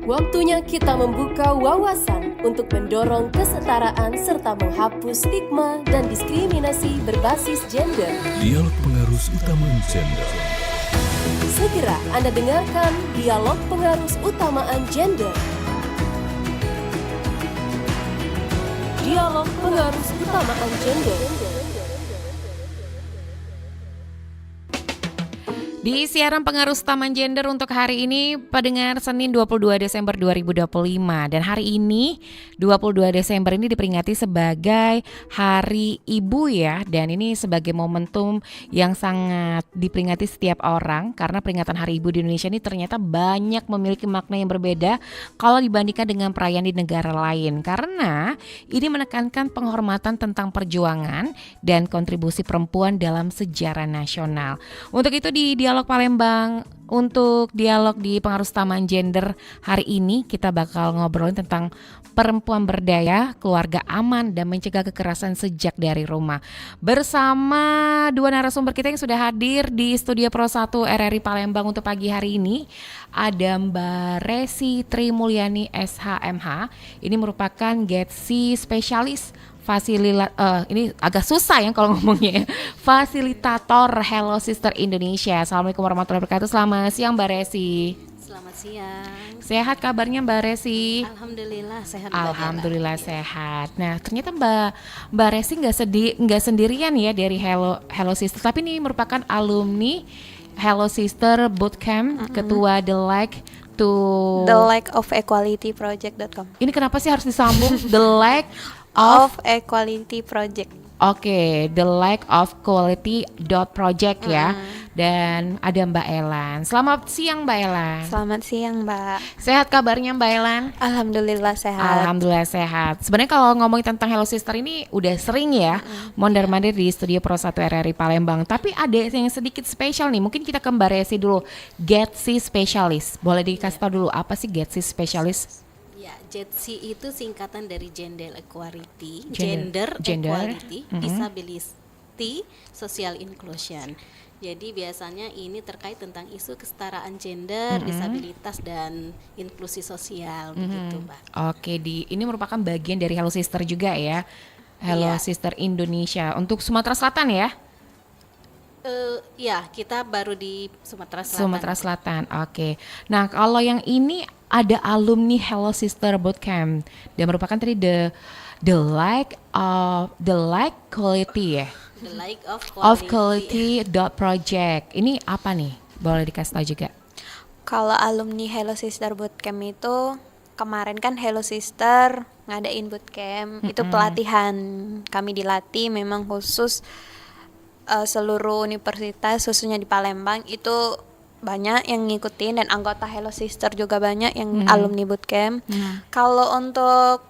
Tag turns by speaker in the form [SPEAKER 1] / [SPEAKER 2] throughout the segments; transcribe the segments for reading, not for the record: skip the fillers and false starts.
[SPEAKER 1] Waktunya kita membuka wawasan untuk mendorong kesetaraan serta menghapus stigma dan diskriminasi berbasis gender.
[SPEAKER 2] Dialog Pengarus Utamaan Gender.
[SPEAKER 1] Segera Anda dengarkan Dialog Pengarus Utamaan Gender. Dialog Pengarus Utamaan Gender.
[SPEAKER 3] Di siaran Pengarus Utamaan Gender untuk hari ini, pendengar, Senin 22 Desember 2025. Dan hari ini 22 Desember ini diperingati sebagai Hari Ibu ya. Dan ini sebagai momentum yang sangat diperingati setiap orang, karena peringatan Hari Ibu di Indonesia ini ternyata banyak memiliki makna yang berbeda kalau dibandingkan dengan perayaan di negara lain. Karena ini menekankan penghormatan tentang perjuangan dan kontribusi perempuan dalam sejarah nasional. Untuk itu di Dialog Palembang, untuk dialog di Pengarus Utamaan Gender hari ini kita bakal ngobrolin tentang perempuan berdaya, keluarga aman, dan mencegah kekerasan sejak dari rumah. Bersama dua narasumber kita yang sudah hadir di Studio Pro 1 RRI Palembang untuk pagi hari ini, ada Mbak Resi Trimulyani SHMH. Ini merupakan GETSI spesialis ini agak susah ya kalau ngomongnya ya. Fasilitator Hello Sister Indonesia. Assalamualaikum warahmatullahi wabarakatuh. Selamat siang Mbak Resi.
[SPEAKER 4] Selamat siang.
[SPEAKER 3] Sehat kabarnya Mbak Resi?
[SPEAKER 4] Alhamdulillah sehat.
[SPEAKER 3] Alhamdulillah sehat. Nah ternyata Mbak Resi nggak sendirian ya dari Hello Sister, tapi ini merupakan alumni Hello Sister Bootcamp, ketua The
[SPEAKER 4] Like of Equality Project.com.
[SPEAKER 3] Ini kenapa sih harus disambung The Like of
[SPEAKER 4] Equality Project.
[SPEAKER 3] Oke, The Like of Quality Project ya. Dan ada Mbak Elan. Selamat siang Mbak Elan.
[SPEAKER 4] Selamat siang Mbak.
[SPEAKER 3] Sehat kabarnya Mbak Elan?
[SPEAKER 4] Alhamdulillah sehat.
[SPEAKER 3] Alhamdulillah sehat. Sebenarnya kalau ngomongin tentang Hello Sister ini udah sering ya mondar-mandir di Studio Pro 1 RRI Palembang. Tapi ada yang sedikit spesial nih. Mungkin kita ke Mbak Resi dulu. GETSI Specialist. Boleh dikasih tahu dulu apa sih GETSI Specialist?
[SPEAKER 4] Ya, GETSI itu singkatan dari Gender Equality,
[SPEAKER 3] Gender.
[SPEAKER 4] Equality, Disability, Social Inclusion. Jadi biasanya ini terkait tentang isu kesetaraan gender, disabilitas dan inklusi sosial begitu, Mbak.
[SPEAKER 3] Oke, ini merupakan bagian dari Hello Sister juga ya. Hello Sister Indonesia untuk Sumatera Selatan ya.
[SPEAKER 4] Ya, kita baru di Sumatera Selatan.
[SPEAKER 3] Sumatera Selatan, oke. Nah, kalau yang ini ada alumni Hello Sister Bootcamp dan merupakan tadi the like quality ya.
[SPEAKER 4] The Like of
[SPEAKER 3] Quality Project. Ini apa nih? Boleh dikasih tahu juga.
[SPEAKER 4] Kalau alumni Hello Sister Bootcamp itu kemarin kan Hello Sister ngadain bootcamp, itu pelatihan. Kami dilatih memang khusus seluruh universitas, khususnya di Palembang itu banyak yang ngikutin, dan anggota Hello Sister juga banyak yang alumni bootcamp. Kalau untuk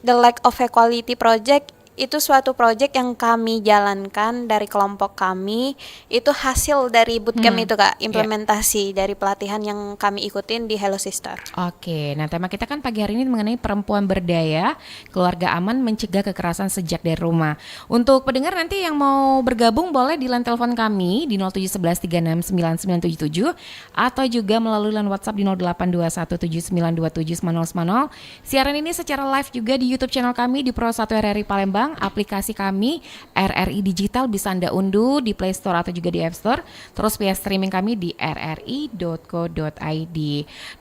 [SPEAKER 4] The Like of Equality Project itu suatu project yang kami jalankan dari kelompok kami, itu hasil dari bootcamp itu Kak, implementasi dari pelatihan yang kami ikutin di Hello Sister.
[SPEAKER 3] Oke, nah tema kita kan pagi hari ini mengenai perempuan berdaya, keluarga aman, mencegah kekerasan sejak dari rumah. Untuk pendengar nanti yang mau bergabung boleh di line telepon kami di 0711369977 atau juga melalui line WhatsApp di 0821792790. Siaran ini secara live juga di YouTube channel kami di Pro 1 RRI Palembang. Aplikasi kami RRI Digital bisa Anda unduh di Play Store atau juga di App Store. Terus via streaming kami di rri.co.id.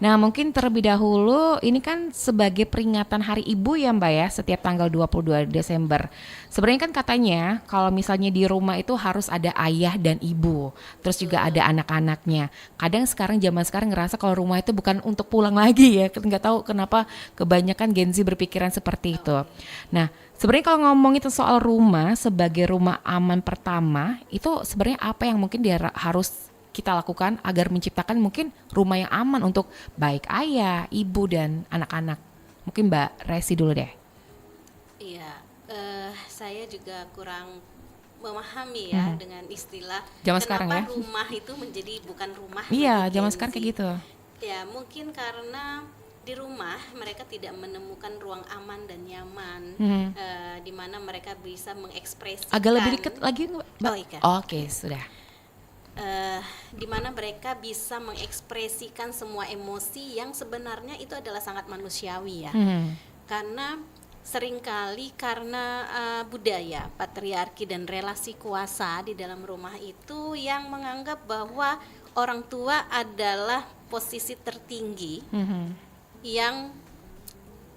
[SPEAKER 3] Nah mungkin terlebih dahulu ini kan sebagai peringatan Hari Ibu ya Mbak ya, setiap tanggal 22 Desember. Sebenarnya kan katanya kalau misalnya di rumah itu harus ada ayah dan ibu, terus juga ada anak-anaknya. Kadang zaman sekarang ngerasa kalau rumah itu bukan untuk pulang lagi ya. Nggak tahu kenapa kebanyakan Gen Z berpikiran seperti itu. Nah sebenarnya kalau ngomongin soal rumah sebagai rumah aman pertama, itu sebenarnya apa yang mungkin harus kita lakukan agar menciptakan mungkin rumah yang aman untuk baik ayah, ibu, dan anak-anak? Mungkin Mbak Resi dulu deh.
[SPEAKER 4] Iya, saya juga kurang memahami ya dengan istilah
[SPEAKER 3] zaman sekarang ya.
[SPEAKER 4] Kenapa rumah itu menjadi bukan rumah.
[SPEAKER 3] Iya, zaman sekarang kayak gitu.
[SPEAKER 4] Ya, mungkin karena di rumah mereka tidak menemukan ruang aman dan nyaman, di mana mereka bisa mengekspresikan.
[SPEAKER 3] Agak lebih dekat lagi Mbak?
[SPEAKER 4] Oh, iya.
[SPEAKER 3] Oke, sudah.
[SPEAKER 5] di mana mereka bisa mengekspresikan semua emosi yang sebenarnya itu adalah sangat manusiawi ya. Karena seringkali karena budaya, patriarki dan relasi kuasa di dalam rumah itu yang menganggap bahwa orang tua adalah posisi tertinggi yang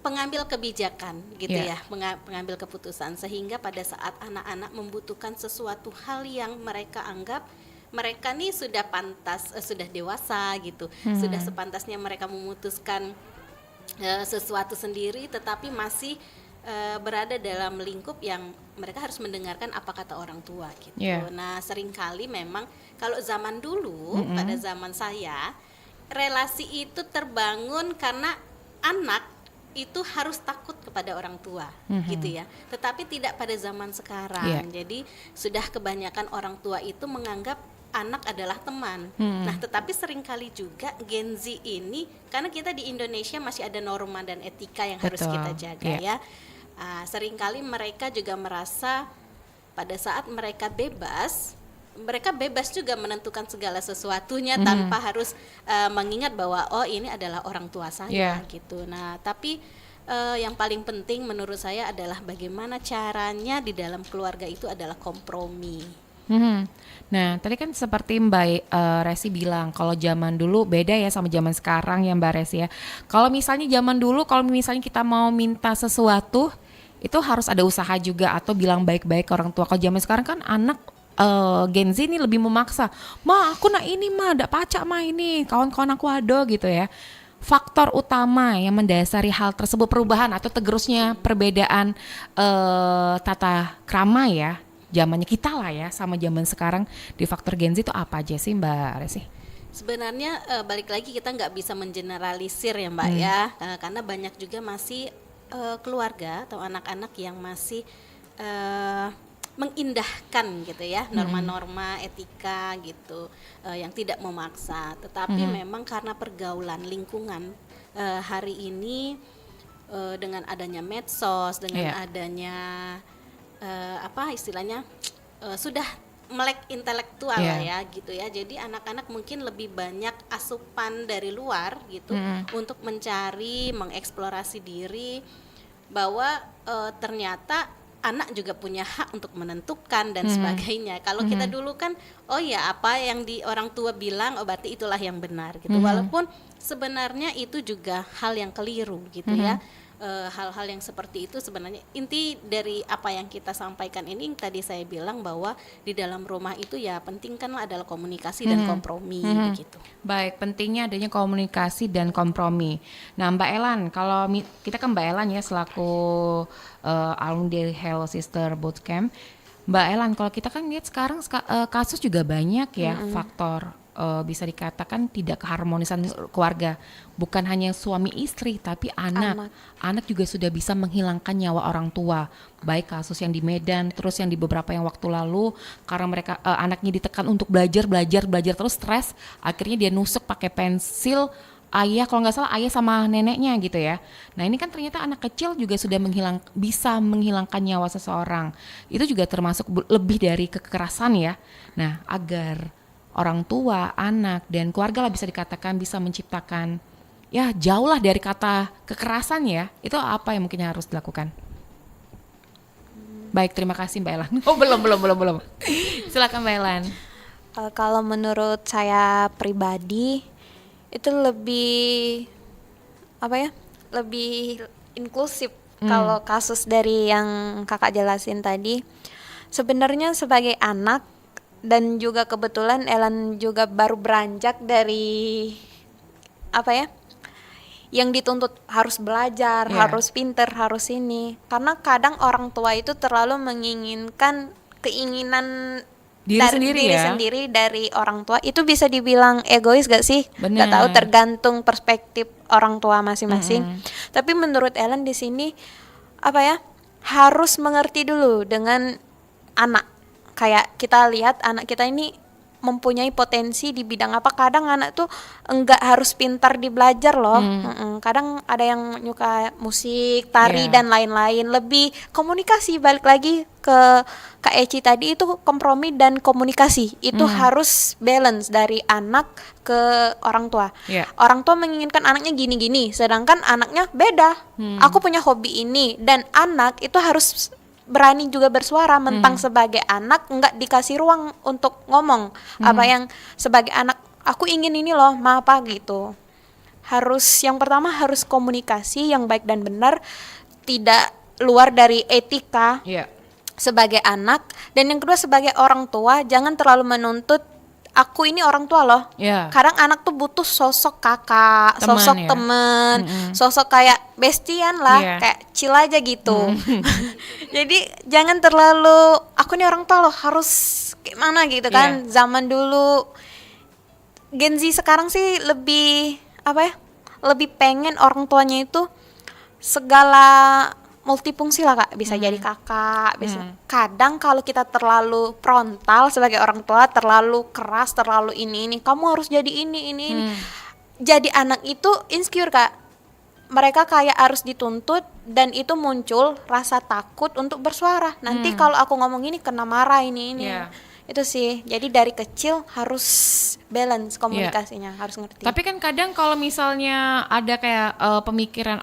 [SPEAKER 5] pengambil kebijakan gitu ya, pengambil keputusan, sehingga pada saat anak-anak membutuhkan sesuatu hal yang mereka anggap mereka nih sudah pantas, sudah dewasa gitu, sudah sepantasnya mereka memutuskan sesuatu sendiri, tetapi masih berada dalam lingkup yang mereka harus mendengarkan apa kata orang tua gitu. Nah, seringkali memang kalau zaman dulu, pada zaman saya, relasi itu terbangun karena anak itu harus takut kepada orang tua gitu ya. Tetapi tidak pada zaman sekarang. Jadi sudah kebanyakan orang tua itu menganggap anak adalah teman. Nah, tetapi seringkali juga Gen Z ini, karena kita di Indonesia masih ada norma dan etika yang harus kita jaga ya. Seringkali mereka juga merasa pada saat mereka bebas juga menentukan segala sesuatunya tanpa harus mengingat bahwa oh ini adalah orang tua saya gitu. Nah, tapi yang paling penting menurut saya adalah bagaimana caranya di dalam keluarga itu adalah kompromi.
[SPEAKER 3] Nah, tadi kan seperti Mbak Resi bilang kalau zaman dulu beda ya sama zaman sekarang ya Mbak Resi ya. Kalau misalnya zaman dulu, kalau misalnya kita mau minta sesuatu itu harus ada usaha juga atau bilang baik-baik ke orang tua. Kalau zaman sekarang kan anak Gen Z ini lebih memaksa, "Ma, aku nak ini, Ma, ndak pacak Ma ini, kawan-kawan aku ada," gitu ya. Faktor utama yang mendasari hal tersebut, perubahan atau tegerusnya perbedaan tata krama ya, zamannya kita lah ya sama zaman sekarang di faktor Gen Z itu apa aja sih Mbak Resi?
[SPEAKER 5] Sebenarnya balik lagi kita nggak bisa mengeneralisir ya Mbak ya, karena banyak juga masih keluarga atau anak-anak yang masih mengindahkan gitu ya norma-norma etika gitu yang tidak memaksa, tetapi memang karena pergaulan lingkungan hari ini dengan adanya medsos, dengan adanya apa istilahnya sudah melek intelektual lah ya gitu ya, jadi anak-anak mungkin lebih banyak asupan dari luar gitu untuk mencari, mengeksplorasi diri bahwa ternyata anak juga punya hak untuk menentukan dan sebagainya. Kalau kita dulu kan, oh ya apa yang di orang tua bilang, oh berarti itulah yang benar gitu. Walaupun sebenarnya itu juga hal yang keliru gitu ya. Hal-hal yang seperti itu sebenarnya inti dari apa yang kita sampaikan ini tadi saya bilang bahwa di dalam rumah itu ya pentingkanlah adalah komunikasi dan kompromi begitu.
[SPEAKER 3] Baik, pentingnya adanya komunikasi dan kompromi. Nah, Mbak Elan, kalau kita kan Mbak Elan ya selaku alumni Hello Sister Bootcamp. Mbak Elan, kalau kita kan lihat sekarang kasus juga banyak ya faktor bisa dikatakan tidak keharmonisan keluarga, bukan hanya suami istri tapi anak juga sudah bisa menghilangkan nyawa orang tua, baik kasus yang di Medan terus yang di beberapa yang waktu lalu karena mereka anaknya ditekan untuk belajar terus stres, akhirnya dia nusuk pakai pensil ayah, kalau nggak salah ayah sama neneknya gitu ya. Nah ini kan ternyata anak kecil juga sudah bisa menghilangkan nyawa seseorang, itu juga termasuk lebih dari kekerasan ya. Nah agar orang tua, anak, dan keluarga lah bisa dikatakan bisa menciptakan ya jauh lah dari kata kekerasan ya, itu apa yang mungkin harus dilakukan? Baik, terima kasih Mbak Elan. Oh belum. Silakan Mbak Elan.
[SPEAKER 4] Kalau menurut saya pribadi itu lebih lebih inklusif. Kalau kasus dari yang kakak jelasin tadi, sebenarnya sebagai anak dan juga kebetulan Elan juga baru beranjak dari yang dituntut harus belajar, harus pinter, harus ini. Karena kadang orang tua itu terlalu menginginkan keinginan diri sendiri dari orang tua. Itu bisa dibilang egois gak sih? Gak tahu, tergantung perspektif orang tua masing-masing. Tapi menurut Elan di sini harus mengerti dulu dengan anak. Kayak kita lihat anak kita ini mempunyai potensi di bidang apa. Kadang anak tuh enggak harus pintar di belajar loh. kadang ada yang nyuka musik, tari
[SPEAKER 3] Iya.
[SPEAKER 4] dan lain-lain. Lebih komunikasi, balik lagi ke Kak Eci tadi, itu kompromi dan komunikasi itu harus balance dari anak ke orang tua.
[SPEAKER 3] Iya.
[SPEAKER 4] Orang tua menginginkan anaknya gini-gini, sedangkan anaknya beda. Aku punya hobi ini, dan anak itu harus berani juga bersuara. Mentang sebagai anak nggak dikasih ruang untuk ngomong apa yang sebagai anak aku ingin ini loh, ma apa gitu. Harus, yang pertama harus komunikasi yang baik dan benar, tidak luar dari etika
[SPEAKER 3] Iya.
[SPEAKER 4] sebagai anak. Dan yang kedua, sebagai orang tua jangan terlalu menuntut aku ini orang tua loh.
[SPEAKER 3] Iya.
[SPEAKER 4] Kadang anak tuh butuh sosok kakak,
[SPEAKER 3] Teman
[SPEAKER 4] sosok
[SPEAKER 3] ya?
[SPEAKER 4] temen, sosok kayak bestian lah,
[SPEAKER 3] Iya.
[SPEAKER 4] kayak chill aja gitu. Jadi jangan terlalu aku ini orang tua loh, harus gimana gitu kan. Zaman dulu, Gen Z sekarang sih lebih apa ya? Lebih pengen orang tuanya itu segala multifungsi lah Kak, bisa jadi kakak, bisa. Kadang kalau kita terlalu frontal sebagai orang tua, terlalu keras, terlalu ini, kamu harus jadi ini. Jadi anak itu insecure Kak. Mereka kayak harus dituntut, dan itu muncul rasa takut untuk bersuara. Nanti kalau aku ngomong ini kena marah ini.
[SPEAKER 3] Iya.
[SPEAKER 4] Itu sih. Jadi dari kecil harus balance komunikasinya, harus ngerti.
[SPEAKER 3] Tapi kan kadang kalau misalnya ada kayak pemikiran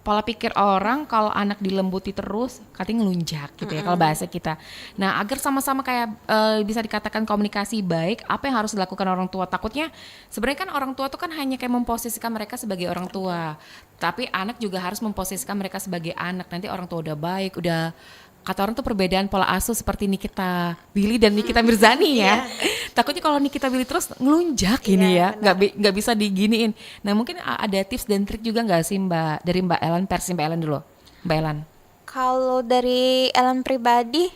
[SPEAKER 3] pola pikir orang, kalau anak dilembuti terus katanya ngelunjak gitu ya, kalau bahasa kita. Nah, agar sama-sama kayak bisa dikatakan komunikasi baik, apa yang harus dilakukan orang tua? Takutnya sebenarnya kan orang tua tuh kan hanya kayak memposisikan mereka sebagai orang tua, tapi anak juga harus memposisikan mereka sebagai anak. Nanti orang tua udah baik, udah, kata orang tuh perbedaan pola asuh seperti Nikita Willy dan Nikita Mirzani ya. Takutnya kalau Nikita Willy terus ngelunjak ini ya, nggak bisa diginiin. Nah, mungkin ada tips dan trik juga nggak sih Mbak, dari Mbak Ellen, versi Mbak Ellen dulu, Mbak Ellen.
[SPEAKER 4] Kalau dari Ellen pribadi,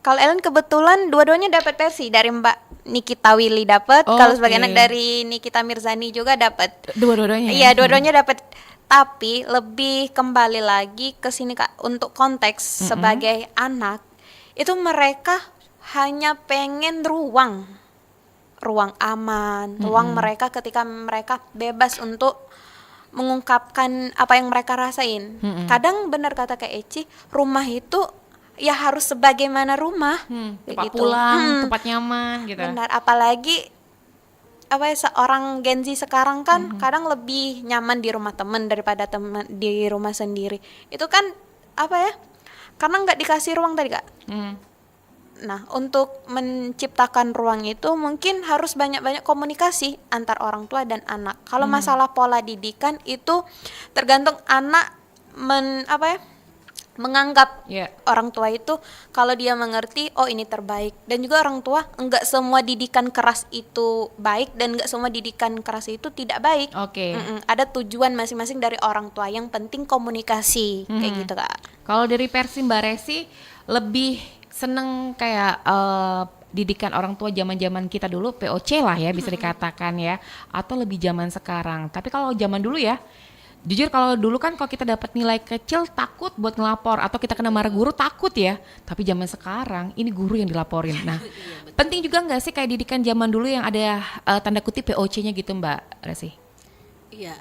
[SPEAKER 4] kalau Ellen kebetulan dua-duanya dapat versi dari Mbak Nikita Willy dapat, kalau sebagai
[SPEAKER 3] Oke.
[SPEAKER 4] anak dari Nikita Mirzani juga dapat.
[SPEAKER 3] Dua-duanya.
[SPEAKER 4] Iya, dua-duanya dapat. Tapi lebih kembali lagi ke sini Kak, untuk konteks sebagai anak, itu mereka hanya pengen ruang aman, ruang mereka ketika mereka bebas untuk mengungkapkan apa yang mereka rasain. Kadang benar kata Kak Eci, rumah itu ya harus sebagaimana rumah,
[SPEAKER 3] Tempat
[SPEAKER 4] gitu.
[SPEAKER 3] pulang, tempat nyaman gitu.
[SPEAKER 4] Benar, apalagi apa ya, seorang Gen Z sekarang kan kadang lebih nyaman di rumah teman daripada teman di rumah sendiri. Itu kan apa ya? Karena nggak dikasih ruang tadi Kak. Nah, untuk menciptakan ruang itu mungkin harus banyak-banyak komunikasi antar orang tua dan anak. Kalau masalah pola didikan itu tergantung anak menganggap
[SPEAKER 3] Iya.
[SPEAKER 4] orang tua itu, kalau dia mengerti, oh ini terbaik. Dan juga orang tua, enggak semua didikan keras itu baik, dan enggak semua didikan keras itu tidak baik.
[SPEAKER 3] Oke.
[SPEAKER 4] Ada tujuan masing-masing dari orang tua. Yang penting komunikasi, kayak gitu Kak.
[SPEAKER 3] Kalau dari versi Mbak Resi, lebih seneng kayak didikan orang tua zaman-zaman kita dulu, POC lah ya bisa dikatakan ya, atau lebih zaman sekarang. Tapi kalau zaman dulu ya, jujur kalau dulu kan kalau kita dapat nilai kecil takut buat ngelapor, atau kita kena marah guru takut ya. Tapi zaman sekarang ini guru yang dilaporin. Nah, penting juga nggak sih kayak didikan zaman dulu yang ada tanda kutip POC-nya gitu Mbak Resi?
[SPEAKER 5] Iya,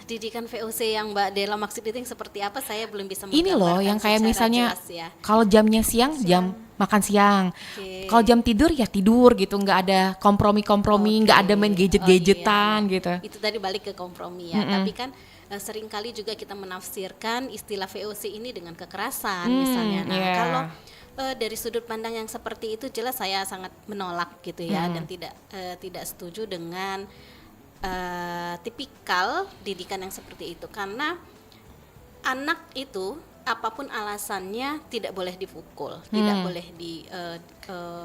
[SPEAKER 5] didikan VOC yang Mbak Dela maksud itu yang seperti apa, saya belum bisa
[SPEAKER 3] Ini loh
[SPEAKER 5] menggambarkan
[SPEAKER 3] yang kayak
[SPEAKER 5] secara
[SPEAKER 3] misalnya
[SPEAKER 5] jelas ya.
[SPEAKER 3] kalau jamnya siang, jam makan siang.
[SPEAKER 5] Oke.
[SPEAKER 3] Kalau jam tidur ya tidur gitu, nggak ada kompromi-kompromi, nggak ada main gadget-gadgetan gitu.
[SPEAKER 5] Itu tadi balik ke kompromi ya. Tapi kan seringkali juga kita menafsirkan istilah VOC ini dengan kekerasan misalnya. Nah,
[SPEAKER 3] iya.
[SPEAKER 5] kalau dari sudut pandang yang seperti itu jelas saya sangat menolak gitu ya, dan tidak setuju dengan tipikal didikan yang seperti itu, karena anak itu apapun alasannya tidak boleh dipukul, tidak boleh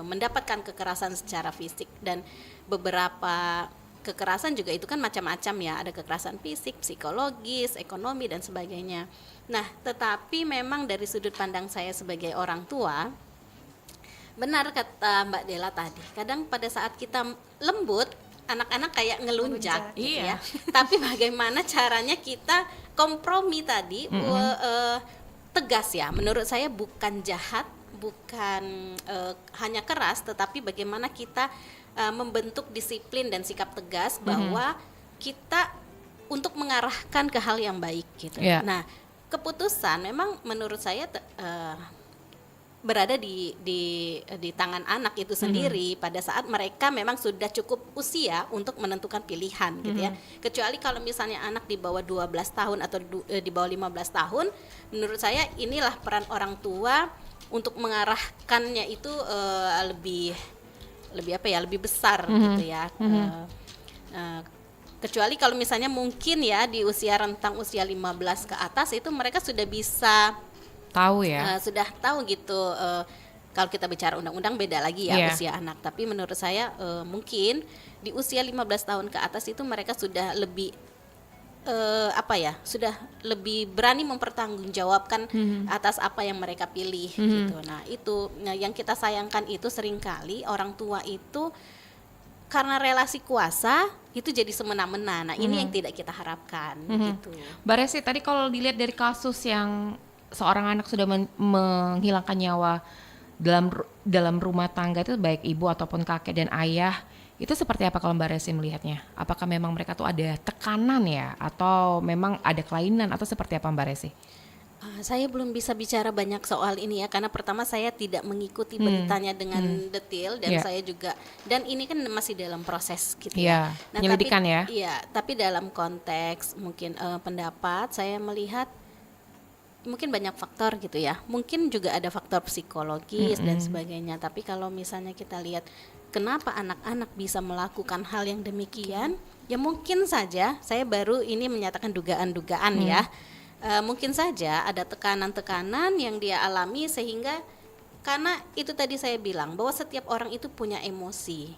[SPEAKER 5] mendapatkan kekerasan secara fisik. Dan beberapa kekerasan juga itu kan macam-macam ya, ada kekerasan fisik, psikologis, ekonomi dan sebagainya. Nah, tetapi memang dari sudut pandang saya sebagai orang tua, benar kata Mbak Dela tadi, kadang pada saat kita lembut, anak-anak kayak ngelunjak gitu
[SPEAKER 3] Iya.
[SPEAKER 5] ya. Tapi bagaimana caranya kita kompromi tadi, tegas ya. Menurut saya bukan jahat, bukan hanya keras, tetapi bagaimana kita membentuk disiplin dan sikap tegas bahwa kita untuk mengarahkan ke hal yang baik gitu.
[SPEAKER 3] Iya.
[SPEAKER 5] Nah, keputusan memang menurut saya berada di tangan anak itu sendiri pada saat mereka memang sudah cukup usia untuk menentukan pilihan gitu ya. Kecuali kalau misalnya anak di bawah 12 tahun atau di bawah 15 tahun, menurut saya inilah peran orang tua untuk mengarahkannya itu lebih besar gitu ya. Kecuali kalau misalnya mungkin ya di usia rentang usia 15 ke atas itu mereka sudah bisa
[SPEAKER 3] Tahu ya.
[SPEAKER 5] sudah tahu gitu. Kalau kita bicara undang-undang beda lagi ya
[SPEAKER 3] Iya.
[SPEAKER 5] usia anak, tapi menurut saya mungkin di usia 15 tahun ke atas itu mereka sudah lebih sudah lebih berani mempertanggungjawabkan atas apa yang mereka pilih gitu. Nah, itu yang kita sayangkan itu seringkali orang tua itu karena relasi kuasa itu jadi semena-mena. Nah, ini yang tidak kita harapkan gitu.
[SPEAKER 3] Mbak Resi, tadi kalau dilihat dari kasus yang seorang anak sudah menghilangkan nyawa dalam rumah tangga itu baik ibu ataupun kakek dan ayah, itu seperti apa kalau Mbak Resi melihatnya? Apakah memang mereka tuh ada tekanan ya, atau memang ada kelainan, atau seperti apa Mbak Resi?
[SPEAKER 5] Saya belum bisa bicara banyak soal ini ya, karena pertama saya tidak mengikuti beritanya dengan detail dan
[SPEAKER 3] Iya.
[SPEAKER 5] saya juga, dan ini kan masih dalam proses gitu
[SPEAKER 3] Iya,
[SPEAKER 5] ya.
[SPEAKER 3] penyelidikan ya.
[SPEAKER 5] Iya, tapi dalam konteks mungkin pendapat saya melihat mungkin banyak faktor gitu ya. Mungkin juga ada faktor psikologis dan sebagainya. Tapi kalau misalnya kita lihat kenapa anak-anak bisa melakukan hal yang demikian, ya mungkin saja saya baru ini menyatakan dugaan-dugaan ya. Mungkin saja ada tekanan-tekanan yang dia alami sehingga, karena itu tadi saya bilang bahwa setiap orang itu punya emosi.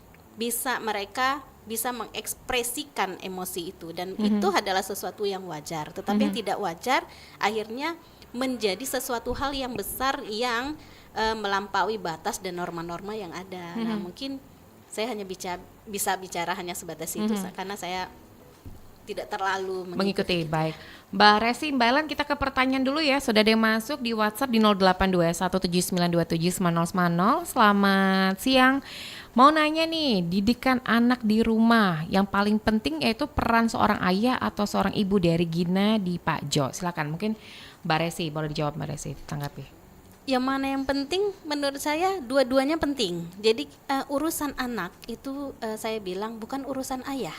[SPEAKER 5] Mereka bisa mengekspresikan emosi itu dan itu adalah sesuatu yang wajar. Tetapi yang tidak wajar akhirnya menjadi sesuatu hal yang besar yang melampaui batas dan norma-norma yang ada. Nah, mungkin saya hanya bisa bicara hanya sebatas itu karena saya tidak terlalu
[SPEAKER 3] Mengikuti. Baik, Mbak Resi, Mbak Ellen, kita ke pertanyaan dulu ya. Sudah ada yang masuk di WhatsApp di 082179271010. Selamat siang. Mau nanya nih, didikan anak di rumah yang paling penting yaitu peran seorang ayah atau seorang ibu, dari Gina di Pak Jo. Silakan, mungkin Mbak Resi boleh dijawab. Mbak Resi, tanggapi.
[SPEAKER 5] Yang mana yang penting? Menurut saya dua-duanya penting. Jadi urusan anak itu saya bilang bukan urusan ayah.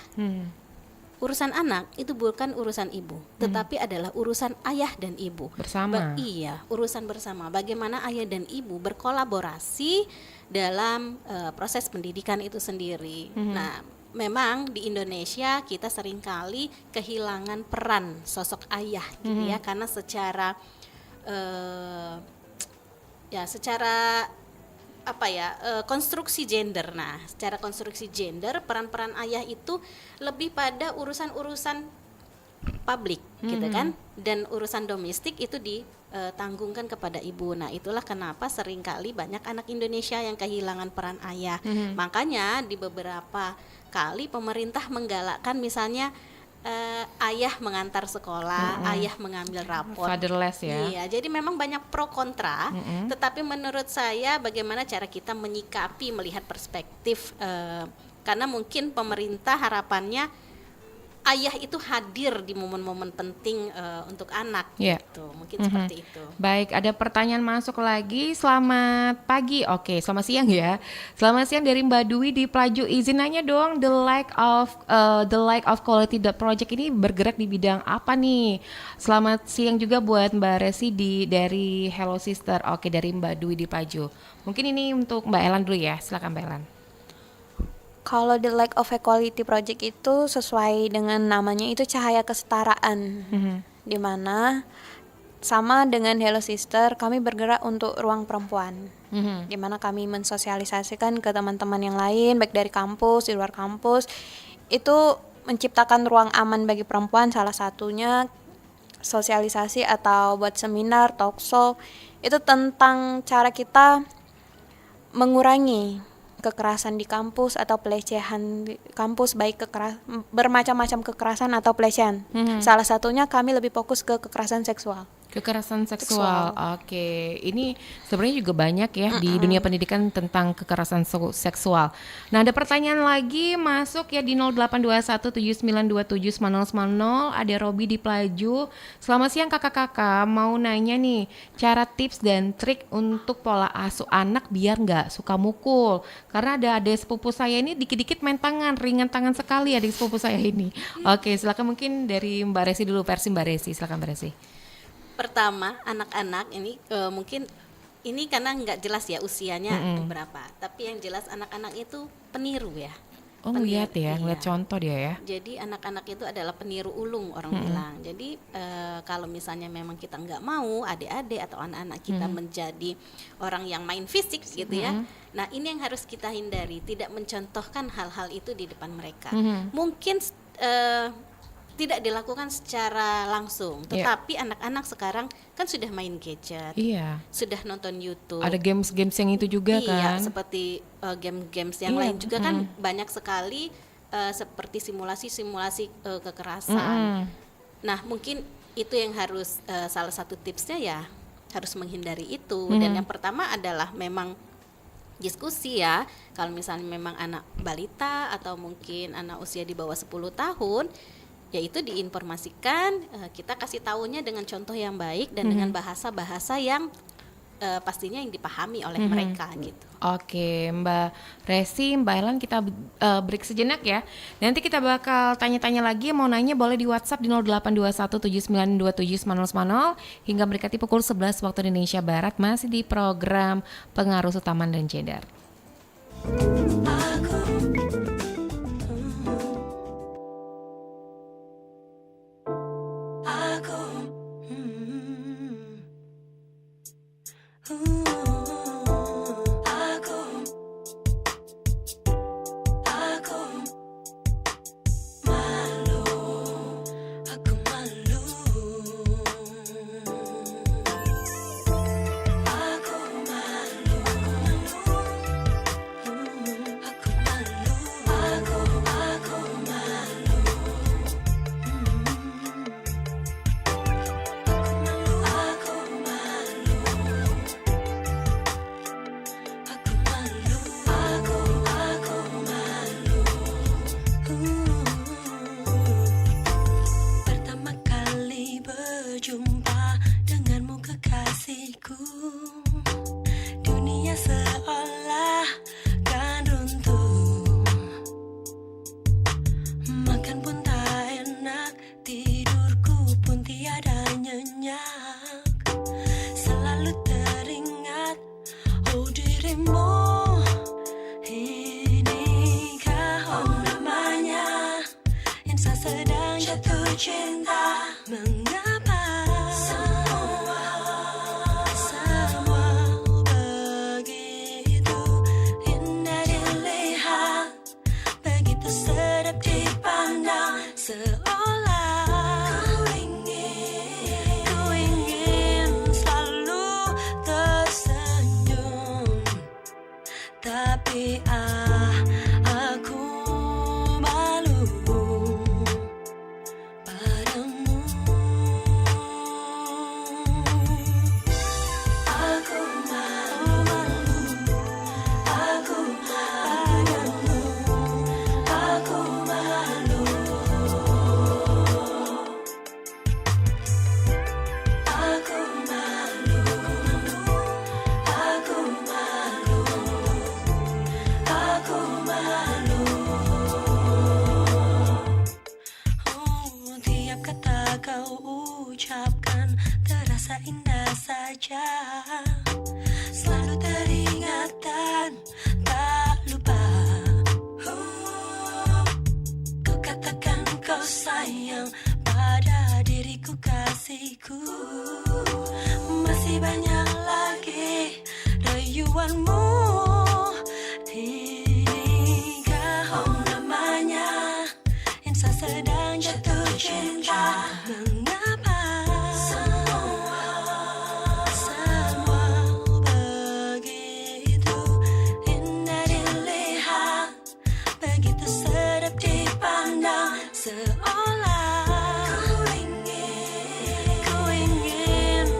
[SPEAKER 5] Urusan anak itu bukan urusan ibu, tetapi adalah urusan ayah dan ibu.
[SPEAKER 3] Bersama.
[SPEAKER 5] Iya, urusan bersama. Bagaimana ayah dan ibu berkolaborasi dalam proses pendidikan itu sendiri. Nah, memang di Indonesia kita seringkali kehilangan peran sosok ayah gitu ya, karena secara konstruksi gender. Nah, secara konstruksi gender peran-peran ayah itu lebih pada urusan-urusan publik gitu kan, dan urusan domestik itu ditanggungkan kepada ibu. Nah, itulah kenapa seringkali banyak anak Indonesia yang kehilangan peran ayah. Makanya di beberapa kali pemerintah menggalakkan misalnya ayah mengantar sekolah, ayah mengambil rapot.
[SPEAKER 3] Fatherless ya.
[SPEAKER 5] Iya, jadi memang banyak pro kontra. Tetapi menurut saya bagaimana cara kita menyikapi, melihat perspektif, karena mungkin pemerintah harapannya ayah itu hadir di momen-momen penting untuk anak, gitu. Mungkin seperti itu.
[SPEAKER 3] Baik, ada pertanyaan masuk lagi. Selamat pagi. Oke, selamat siang ya. Selamat siang dari Mbak Dwi di Pelaju. Izin nanya dong, the lack of quality project ini bergerak di bidang apa nih? Selamat siang juga buat Mbak Resi dari Hello Sister. Oke, dari Mbak Dwi di Pelaju. Mungkin ini untuk Mbak Ellen dulu ya. Silakan Mbak Ellen.
[SPEAKER 4] Kalau the lack of equality project itu sesuai dengan namanya, itu cahaya kesetaraan, di mana sama dengan Hello Sister kami bergerak untuk ruang perempuan, di mana kami mensosialisasikan ke teman-teman yang lain baik dari kampus, di luar kampus, itu menciptakan ruang aman bagi perempuan. Salah satunya sosialisasi atau buat seminar, talk show, itu tentang cara kita mengurangi kekerasan di kampus atau pelecehan di kampus, baik bermacam-macam kekerasan atau pelecehan. Salah satunya kami lebih fokus ke kekerasan seksual.
[SPEAKER 3] Kekerasan seksual. Oke, ini sebenarnya juga banyak ya di dunia pendidikan tentang kekerasan seksual. Nah, ada pertanyaan lagi masuk ya di 0821792790. Ada Robi di Pelaju. Selamat siang kakak-kakak, mau nanya nih cara tips dan trik untuk pola asuh anak biar nggak suka mukul. Karena ada adik sepupu saya ini dikit-dikit main tangan, ringan tangan sekali adik sepupu saya ini. Oke, silakan mungkin dari Mbak Resi dulu, versi Mbak Resi. Silakan Mbak Resi.
[SPEAKER 5] Pertama, anak-anak ini mungkin ini karena nggak jelas ya usianya berapa, tapi yang jelas anak-anak itu peniru ya.
[SPEAKER 3] Oh, lihat ya, ngeliat contoh dia ya.
[SPEAKER 5] Jadi anak-anak itu adalah peniru ulung orang bilang. Jadi kalau misalnya memang kita nggak mau adik-adik atau anak-anak kita menjadi orang yang main fisik gitu ya. Nah, ini yang harus kita hindari, tidak mencontohkan hal-hal itu di depan mereka. Mungkin tidak dilakukan secara langsung, tetapi anak-anak sekarang kan sudah main gadget, sudah nonton YouTube.
[SPEAKER 3] Ada games-games yang itu juga kan?
[SPEAKER 5] Iya, seperti game-games yang lain juga kan banyak sekali seperti simulasi-simulasi kekerasan. Nah, mungkin itu yang harus salah satu tipsnya ya harus menghindari itu. Dan yang pertama adalah memang diskusi ya. Kalau misalnya memang anak balita atau mungkin anak usia di bawah 10 tahun, yaitu diinformasikan, kita kasih tahunya dengan contoh yang baik dan dengan bahasa-bahasa yang pastinya yang dipahami oleh mereka gitu.
[SPEAKER 3] Oke, Mbak Resi, Mbak Ellen, kita break sejenak ya. Nanti kita bakal tanya-tanya lagi, mau nanya boleh di WhatsApp di 0821792790 hingga mendekati pukul 11 waktu Indonesia Barat, masih di program Pengaruh Utama dan Gender.
[SPEAKER 6] Seolah ku ingin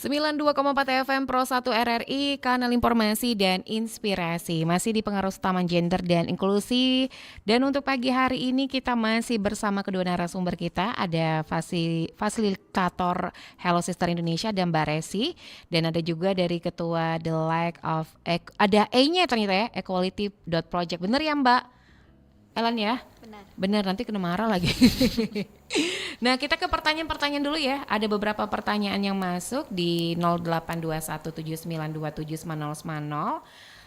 [SPEAKER 3] 92,4 FM Pro 1 RRI, kanal informasi dan inspirasi. Masih di Pengaruh Utama Gender dan Inklusi. Dan untuk pagi hari ini kita masih bersama kedua narasumber kita. Ada fasilitator Hello Sister Indonesia dan Mbak Resi. Dan ada juga dari ketua The Lack of ada E-nya ternyata ya, equality.project. Bener ya Mbak Ellen ya? Bener, nanti kena marah lagi. Nah, kita ke pertanyaan-pertanyaan dulu ya. Ada beberapa pertanyaan yang masuk di 082179279010.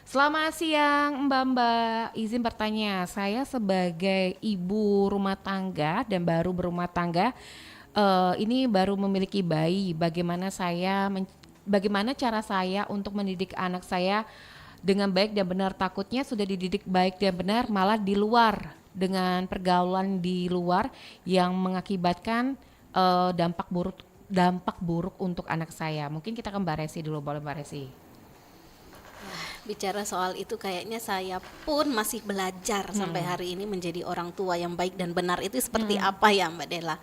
[SPEAKER 3] Selamat siang Mbak-mbak. Izin bertanya, saya sebagai ibu rumah tangga dan baru berumah tangga, ini baru memiliki bayi. Bagaimana cara saya untuk mendidik anak saya dengan baik dan benar? Takutnya sudah dididik baik dan benar malah di luar, dengan pergaulan di luar yang mengakibatkan dampak buruk untuk anak saya. Mungkin kita ke Mbak Resi dulu, boleh Mbak Resi?
[SPEAKER 5] Bicara soal itu kayaknya saya pun masih belajar sampai hari ini menjadi orang tua yang baik dan benar itu seperti apa ya Mbak Della.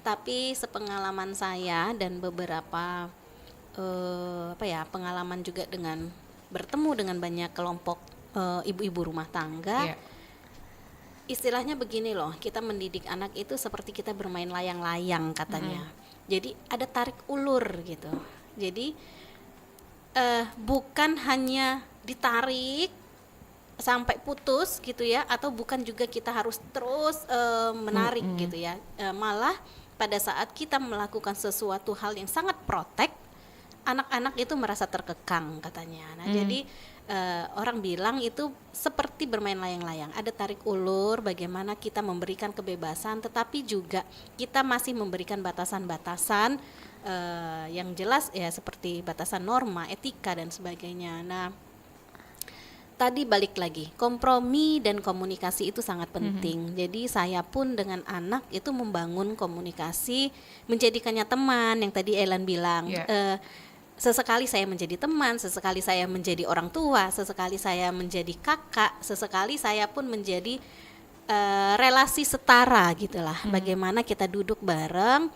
[SPEAKER 5] Tapi sepengalaman saya dan beberapa pengalaman juga dengan bertemu dengan banyak kelompok ibu-ibu rumah tangga. Istilahnya begini loh, kita mendidik anak itu seperti kita bermain layang-layang katanya. Jadi ada tarik ulur gitu. Jadi bukan hanya ditarik sampai putus gitu ya, atau bukan juga kita harus terus menarik gitu ya. Malah pada saat kita melakukan sesuatu hal yang sangat protek, anak-anak itu merasa terkekang katanya. Nah jadi orang bilang itu seperti bermain layang-layang. Ada tarik ulur, bagaimana kita memberikan kebebasan, tetapi juga kita masih memberikan batasan-batasan yang jelas ya, seperti batasan norma, etika dan sebagainya. Nah, tadi balik lagi, kompromi dan komunikasi itu sangat penting. Jadi saya pun dengan anak itu membangun komunikasi, menjadikannya teman yang tadi Ellen bilang. Sesekali saya menjadi teman, sesekali saya menjadi orang tua, sesekali saya menjadi kakak, sesekali saya pun menjadi relasi setara gitulah. Bagaimana kita duduk bareng,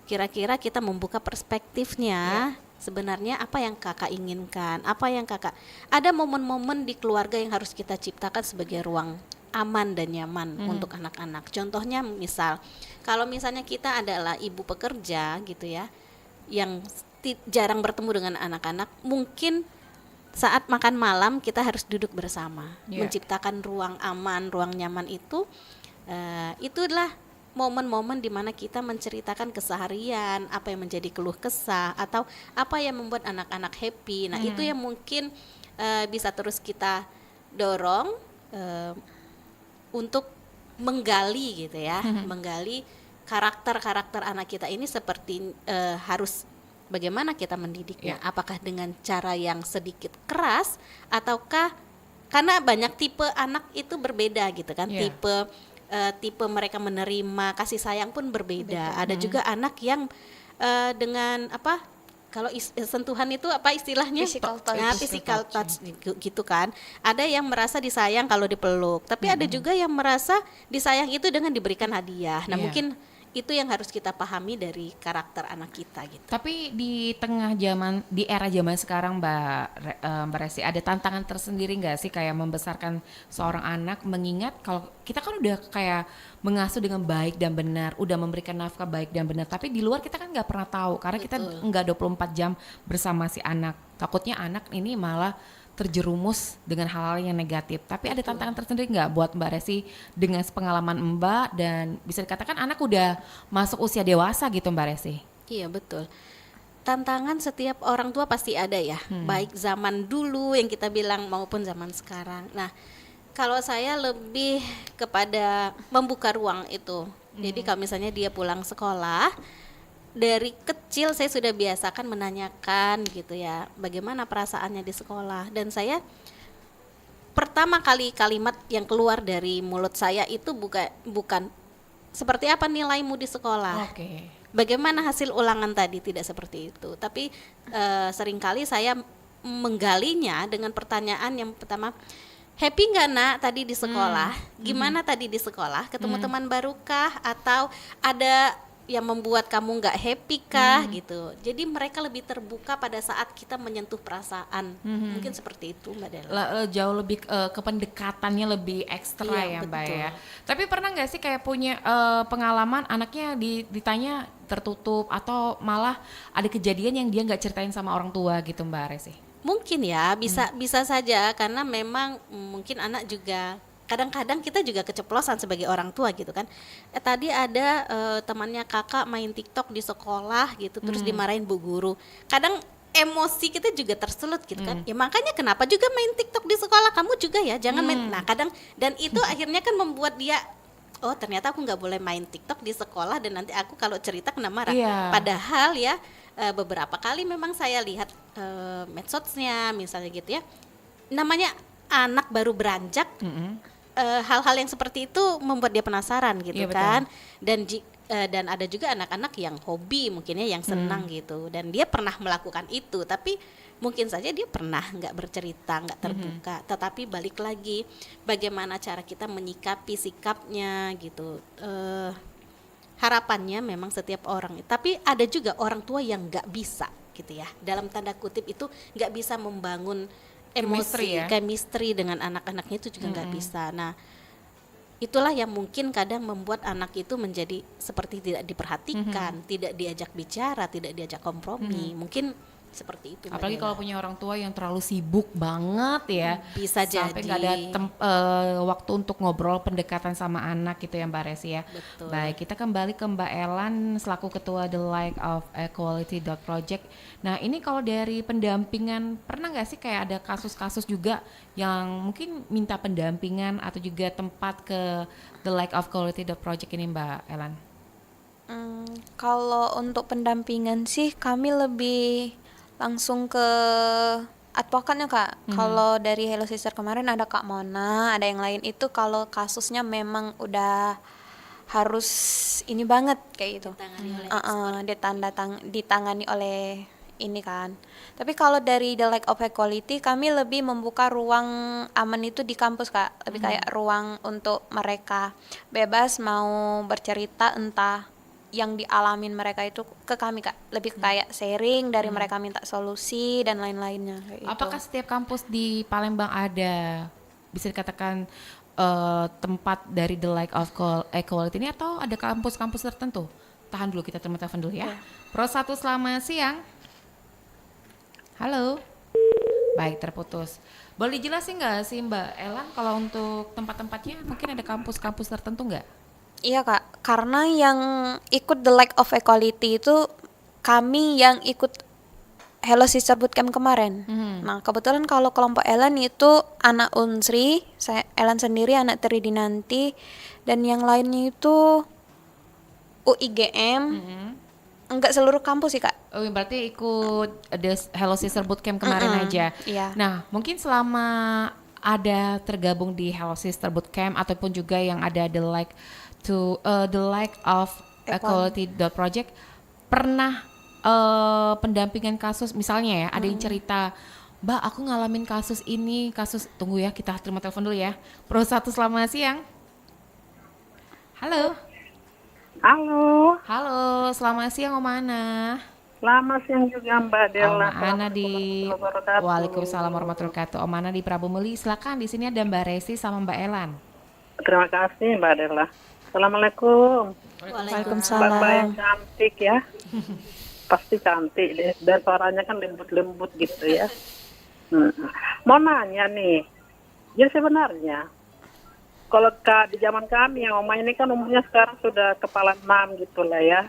[SPEAKER 5] kira-kira kita membuka perspektifnya. Sebenarnya apa yang kakak inginkan, apa yang kakak, ada momen-momen di keluarga yang harus kita ciptakan sebagai ruang aman dan nyaman untuk anak-anak. Contohnya misal, kalau misalnya kita adalah ibu pekerja gitu ya, yang jarang bertemu dengan anak-anak, mungkin saat makan malam kita harus duduk bersama, menciptakan ruang aman, ruang nyaman itu. Itulah momen-momen di mana kita menceritakan keseharian, apa yang menjadi keluh kesah atau apa yang membuat anak-anak happy. Nah itu yang mungkin bisa terus kita dorong untuk menggali gitu ya, menggali karakter-karakter anak kita ini seperti harus bagaimana kita mendidiknya, apakah dengan cara yang sedikit keras ataukah, karena banyak tipe anak itu berbeda gitu kan, tipe mereka menerima kasih sayang pun berbeda. Ada juga anak yang dengan apa, kalau sentuhan itu apa istilahnya, physical touch gitu kan. Ada yang merasa disayang kalau dipeluk, tapi ada juga yang merasa disayang itu dengan diberikan hadiah. Nah mungkin itu yang harus kita pahami dari karakter anak kita gitu.
[SPEAKER 3] Tapi di era zaman sekarang Mbak Resi, ada tantangan tersendiri nggak sih kayak membesarkan seorang anak, mengingat kalau kita kan udah kayak mengasuh dengan baik dan benar, udah memberikan nafkah baik dan benar, tapi di luar kita kan nggak pernah tahu karena kita nggak 24 jam bersama si anak. Takutnya anak ini malah terjerumus dengan hal-hal yang negatif. Tapi ada tantangan tersendiri nggak buat Mbak Resi dengan pengalaman Mbak, dan bisa dikatakan anak udah masuk usia dewasa gitu Mbak Resi?
[SPEAKER 5] Iya betul. Tantangan setiap orang tua pasti ada ya, baik zaman dulu yang kita bilang maupun zaman sekarang. Nah kalau saya lebih kepada membuka ruang itu. Jadi kalau misalnya dia pulang sekolah, dari kecil saya sudah biasakan menanyakan gitu ya, bagaimana perasaannya di sekolah. Dan saya pertama kali kalimat yang keluar dari mulut saya itu bukan seperti apa nilaimu di sekolah, bagaimana hasil ulangan tadi, tidak seperti itu. Tapi seringkali saya menggalinya dengan pertanyaan yang pertama, happy nggak nak tadi di sekolah? Gimana tadi di sekolah? Ketemu teman barukah? Atau ada yang membuat kamu nggak happy kah gitu. Jadi mereka lebih terbuka pada saat kita menyentuh perasaan. Mungkin seperti itu Mbak Della.
[SPEAKER 3] Jauh lebih ke pendekatannya lebih ekstra
[SPEAKER 5] Iya,
[SPEAKER 3] ya Mbak
[SPEAKER 5] betul.
[SPEAKER 3] ya. Tapi pernah nggak sih kayak punya pengalaman anaknya ditanya tertutup atau malah ada kejadian yang dia nggak ceritain sama orang tua gitu Mbak Resi?
[SPEAKER 5] Mungkin ya bisa saja karena memang mungkin anak juga kadang-kadang kita juga keceplosan sebagai orang tua gitu kan. Tadi ada temannya kakak main TikTok di sekolah gitu terus dimarahin bu guru. Kadang emosi kita juga tersulut gitu kan. Ya makanya kenapa juga main TikTok di sekolah, kamu juga ya jangan main. Nah kadang dan itu akhirnya kan membuat dia oh ternyata aku nggak boleh main TikTok di sekolah dan nanti aku kalau cerita kena marah.
[SPEAKER 3] Iya.
[SPEAKER 5] Padahal ya beberapa kali memang saya lihat medsosnya misalnya gitu ya. Namanya anak baru beranjak, hal-hal yang seperti itu membuat dia penasaran gitu
[SPEAKER 3] Iya,
[SPEAKER 5] kan. Dan ada juga anak-anak yang hobi mungkinnya yang senang gitu dan dia pernah melakukan itu tapi mungkin saja dia pernah nggak bercerita, nggak terbuka. Tetapi balik lagi bagaimana cara kita menyikapi sikapnya gitu. Harapannya memang setiap orang, tapi ada juga orang tua yang nggak bisa gitu ya, dalam tanda kutip itu nggak bisa membangun
[SPEAKER 3] Chemistry ya?
[SPEAKER 5] chemistry dengan anak-anaknya itu juga nggak bisa. Nah itulah yang mungkin kadang membuat anak itu menjadi seperti tidak diperhatikan, tidak diajak bicara, tidak diajak kompromi, mungkin seperti itu Mbak
[SPEAKER 3] Apalagi
[SPEAKER 5] Della.
[SPEAKER 3] kalau punya orang tua yang terlalu sibuk banget ya,
[SPEAKER 5] Bisa
[SPEAKER 3] sampai
[SPEAKER 5] jadi.
[SPEAKER 3] nggak ada waktu untuk ngobrol pendekatan sama anak gitu ya Mbak Resi ya.
[SPEAKER 5] Betul.
[SPEAKER 3] Baik, kita kembali ke Mbak Elan selaku ketua The Light of Equality Project. Nah ini kalau dari pendampingan pernah nggak sih kayak ada kasus-kasus juga yang mungkin minta pendampingan atau juga tempat ke The Light of Equality Project ini Mbak Elan?
[SPEAKER 4] Kalau untuk pendampingan sih kami lebih langsung ke advokatnya Kak. Kalau dari Hello Sister kemarin ada Kak Mona, ada yang lain itu kalau kasusnya memang udah harus ini banget kayak gitu. Ditangani oleh ini kan. Tapi kalau dari The Light of Equality kami lebih membuka ruang aman itu di kampus Kak. Lebih kayak ruang untuk mereka bebas mau bercerita entah yang dialamin mereka itu ke kami Kak. Lebih kayak sharing dari mereka minta solusi dan lain-lainnya kayak gitu.
[SPEAKER 3] Apakah setiap kampus di Palembang ada bisa dikatakan tempat dari The Light of Equality ini atau ada kampus-kampus tertentu? Tahan dulu, kita terima telepon dulu ya. Pro 1 selamat siang. Halo. Baik, terputus. Boleh dijelasin nggak sih Mbak Elan kalau untuk tempat-tempatnya mungkin ada kampus-kampus tertentu nggak?
[SPEAKER 4] Iya Kak, karena yang ikut The Light of Equality itu kami yang ikut Hello Sister Bootcamp kemarin. Nah kebetulan kalau kelompok Ellen itu anak Unsri, saya Ellen sendiri anak Tridinanti, dan yang lainnya itu UIGM. Enggak seluruh kampus sih Kak.
[SPEAKER 3] Oh, berarti ikut Hello Sister Bootcamp kemarin aja.
[SPEAKER 4] Iya.
[SPEAKER 3] Nah, mungkin selama ada tergabung di Hello Sister Bootcamp ataupun juga yang ada The Light of Equality Project, pernah pendampingan kasus misalnya ya, ada yang cerita, Mbak aku ngalamin kasus ini, tunggu ya kita terima telepon dulu ya. Pro 1 selamat siang. Halo. Halo, selamat siang Om Ana.
[SPEAKER 6] Selamat siang juga Mbak Della.
[SPEAKER 3] Om Ana di Waalaikumsalam warahmatullahi wabarakatuh. Om Ana di Prabu Muli, silakan. Di sini ada Mbak Resi sama Mbak Elan.
[SPEAKER 6] Terima kasih Mbak Della. Assalamualaikum.
[SPEAKER 4] Waalaikumsalam.
[SPEAKER 6] Mbak yang cantik ya. Pasti cantik deh. Dan suaranya kan lembut-lembut gitu ya. Mau nanya nih. Jadi sebenarnya kalau di zaman kami yang Oma ini kan umurnya sekarang sudah kepala 6 gitu lah ya.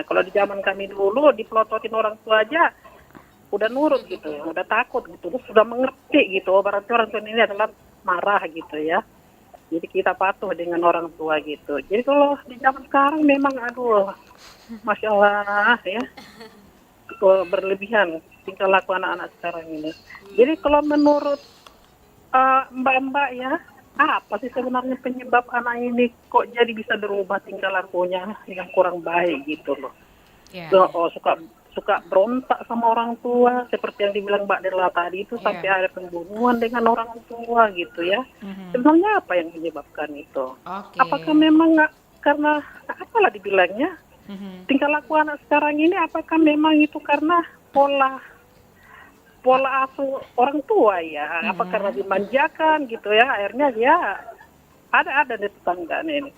[SPEAKER 6] Kalau di zaman kami dulu dipelototin orang tua aja udah nurut gitu ya, udah takut gitu, terus sudah mengerti gitu. Berarti orang tua ini adalah marah gitu ya. Jadi kita patuh dengan orang tua gitu. Jadi kalau di zaman sekarang memang aduh, Masya Allah ya, berlebihan tingkah laku anak-anak sekarang ini. Jadi kalau menurut mbak-mbak ya, apa sih sebenarnya penyebab anak ini kok jadi bisa berubah tingkah lakunya yang kurang baik gitu loh?
[SPEAKER 3] Yeah.
[SPEAKER 6] Suka berontak sama orang tua seperti yang dibilang Mbak Della tadi itu, sampai ada pembunuhan dengan orang tua gitu ya. Sebenarnya apa yang menyebabkan itu?
[SPEAKER 3] Oke.
[SPEAKER 6] Apakah memang nggak karena apalah dibilangnya Tingkah laku anak sekarang ini apakah memang itu karena pola asuh orang tua ya? Apa karena dimanjakan gitu ya? Akhirnya dia ada di tetangga ini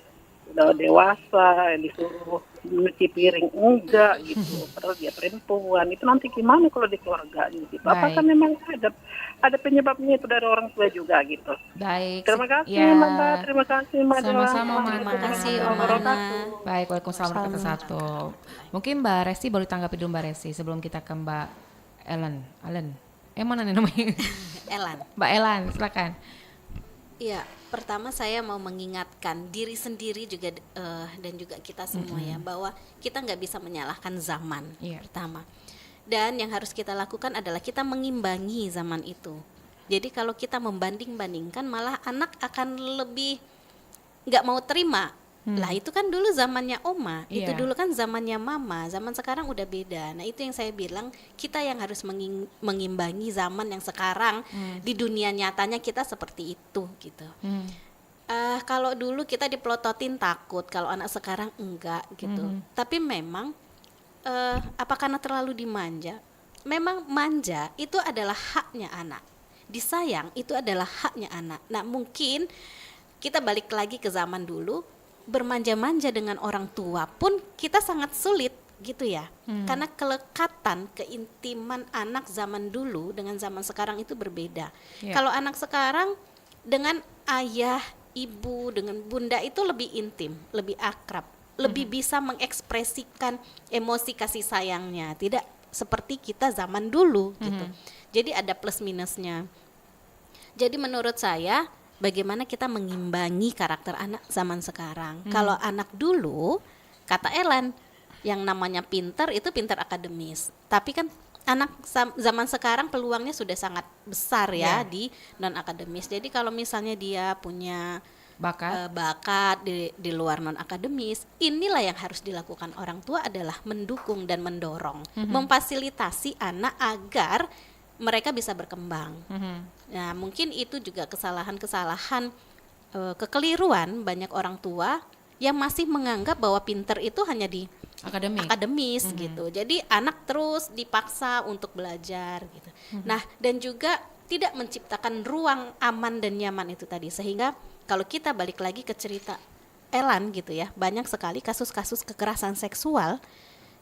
[SPEAKER 6] udah dewasa disuruh nyuci piring enggak gitu, padahal dia perempuan. Itu nanti gimana kalau di keluarga gitu? Apakah
[SPEAKER 3] Baik.
[SPEAKER 6] memang ada penyebabnya itu dari orang tua juga gitu?
[SPEAKER 3] Baik.
[SPEAKER 6] Terima kasih
[SPEAKER 3] Ya.
[SPEAKER 6] Mbak, terima kasih Mbak.
[SPEAKER 3] Sama-sama, Mama.
[SPEAKER 5] Terima kasih Om
[SPEAKER 6] Wabarakatuh.
[SPEAKER 5] Ana.
[SPEAKER 3] Baik, Waalaikumsalam warahmatullahi wabarakatuh. Mungkin Mbak Resti boleh tanggapi dulu Mbak Resti sebelum kita ke Mbak Ellen. Mana nih namanya?
[SPEAKER 5] Elan.
[SPEAKER 3] Mbak Ellen, silakan.
[SPEAKER 5] Iya, pertama saya mau mengingatkan diri sendiri juga dan juga kita semua ya, bahwa kita nggak bisa menyalahkan zaman.
[SPEAKER 3] Iya.
[SPEAKER 5] Pertama, dan yang harus kita lakukan adalah kita mengimbangi zaman itu. Jadi kalau kita membanding-bandingkan, malah anak akan lebih nggak mau terima. Lah itu kan dulu zamannya oma, itu
[SPEAKER 3] Iya.
[SPEAKER 5] dulu kan zamannya mama, zaman sekarang udah beda. Nah itu yang saya bilang, kita yang harus mengimbangi zaman yang sekarang. Di dunia nyatanya kita seperti itu gitu. Kalau dulu kita dipelototin takut, kalau anak sekarang enggak gitu. Tapi memang apa karena terlalu dimanja? Memang manja itu adalah haknya anak, disayang itu adalah haknya anak. Nah mungkin kita balik lagi ke zaman dulu, bermanja-manja dengan orang tua pun kita sangat sulit gitu ya, karena kelekatan, keintiman anak zaman dulu dengan zaman sekarang itu berbeda.
[SPEAKER 3] Ya.
[SPEAKER 5] Kalau anak sekarang dengan ayah, ibu, dengan bunda itu lebih intim, lebih akrab, lebih bisa mengekspresikan emosi kasih sayangnya, tidak seperti kita zaman dulu gitu. Jadi ada plus minusnya. Jadi menurut saya, bagaimana kita mengimbangi karakter anak zaman sekarang. Kalau anak dulu, kata Ellen, yang namanya pinter itu pinter akademis. Tapi kan anak zaman sekarang peluangnya sudah sangat besar ya di non akademis. Jadi kalau misalnya dia punya bakat di luar non akademis, inilah yang harus dilakukan orang tua adalah mendukung dan mendorong, memfasilitasi anak agar mereka bisa berkembang. Nah, mungkin itu juga kesalahan-kesalahan, kekeliruan banyak orang tua yang masih menganggap bahwa pinter itu hanya di akademis gitu. Jadi anak terus dipaksa untuk belajar gitu. Nah, dan juga tidak menciptakan ruang aman dan nyaman itu tadi, sehingga kalau kita balik lagi ke cerita Ellen gitu ya, banyak sekali kasus-kasus kekerasan seksual